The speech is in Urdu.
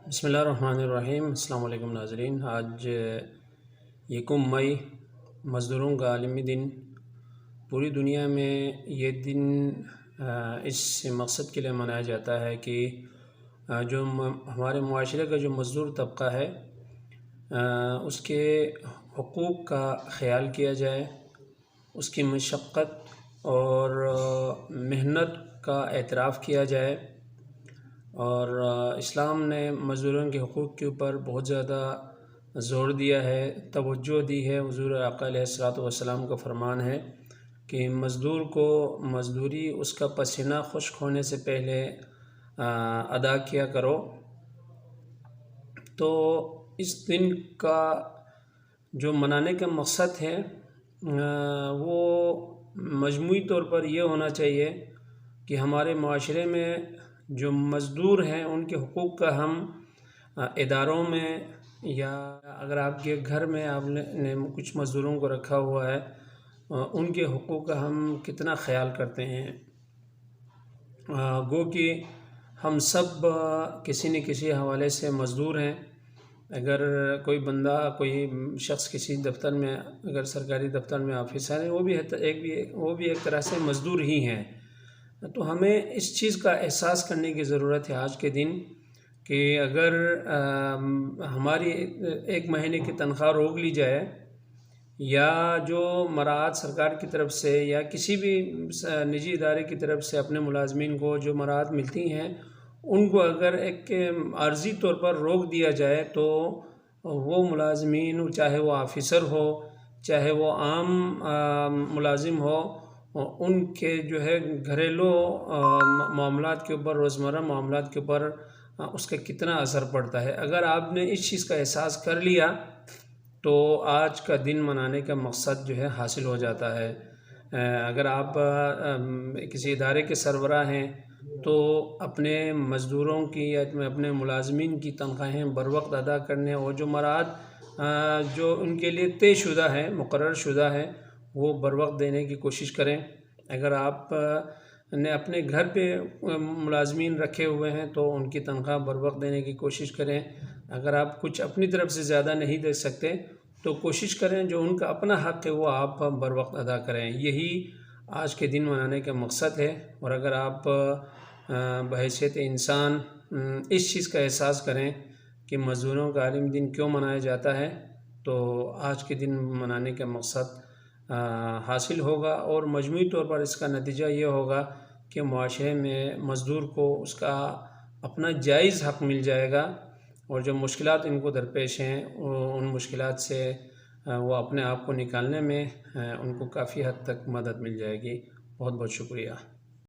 بسم اللہ الرحمن الرحیم۔ السلام علیکم ناظرین۔ آج 1 مئی مزدوروں کا عالمی دن۔ پوری دنیا میں یہ دن اس مقصد کے لیے منایا جاتا ہے کہ جو ہمارے معاشرے کا جو مزدور طبقہ ہے اس کے حقوق کا خیال کیا جائے، اس کی مشقت اور محنت کا اعتراف کیا جائے، اور اسلام نے مزدوروں کے حقوق کے اوپر بہت زیادہ زور دیا ہے، توجہ دی ہے۔ حضور آقا علیہ الصلوۃ والسلام کا فرمان ہے کہ مزدور کو مزدوری اس کا پسینہ خشک ہونے سے پہلے ادا کیا کرو۔ تو اس دن کا جو منانے کا مقصد ہے وہ مجموعی طور پر یہ ہونا چاہیے کہ ہمارے معاشرے میں جو مزدور ہیں ان کے حقوق کا ہم اداروں میں، یا اگر آپ کے گھر میں آپ نے کچھ مزدوروں کو رکھا ہوا ہے، ان کے حقوق کا ہم کتنا خیال کرتے ہیں۔ گو کہ ہم سب کسی نہ کسی حوالے سے مزدور ہیں۔ اگر کوئی بندہ، کوئی شخص کسی دفتر میں، اگر سرکاری دفتر میں آفیسر ہے، وہ بھی ایک طرح سے مزدور ہی ہیں۔ تو ہمیں اس چیز کا احساس کرنے کی ضرورت ہے آج کے دن کہ اگر ہماری 1 مہینے کی تنخواہ روک لی جائے، یا جو مراعات سرکار کی طرف سے یا کسی بھی نجی ادارے کی طرف سے اپنے ملازمین کو جو مراعات ملتی ہیں ان کو اگر ایک عارضی طور پر روک دیا جائے، تو وہ ملازمین، چاہے وہ آفیسر ہو چاہے وہ عام ملازم ہو، ان کے جو ہے گھریلو معاملات کے اوپر، روزمرہ معاملات کے اوپر اس کا کتنا اثر پڑتا ہے۔ اگر آپ نے اس چیز کا احساس کر لیا تو آج کا دن منانے کا مقصد جو ہے حاصل ہو جاتا ہے۔ اگر آپ کسی ادارے کے سربراہ ہیں تو اپنے مزدوروں کی یا اپنے ملازمین کی تنخواہیں بر وقت ادا کرنے، اور جو مراعات جو ان کے لیے طے شدہ ہے، مقرر شدہ ہے، وہ بر وقت دینے کی کوشش کریں۔ اگر آپ نے اپنے گھر پہ ملازمین رکھے ہوئے ہیں تو ان کی تنخواہ بر وقت دینے کی کوشش کریں۔ اگر آپ کچھ اپنی طرف سے زیادہ نہیں دے سکتے تو کوشش کریں جو ان کا اپنا حق ہے وہ آپ بر وقت ادا کریں۔ یہی آج کے دن منانے کا مقصد ہے۔ اور اگر آپ بحیثیت انسان اس چیز کا احساس کریں کہ مزدوروں کا عالمی دن کیوں منایا جاتا ہے، تو آج کے دن منانے کا مقصد حاصل ہوگا، اور مجموعی طور پر اس کا نتیجہ یہ ہوگا کہ معاشرے میں مزدور کو اس کا اپنا جائز حق مل جائے گا، اور جو مشکلات ان کو درپیش ہیں ان مشکلات سے وہ اپنے آپ کو نکالنے میں ان کو کافی حد تک مدد مل جائے گی۔ بہت بہت شکریہ۔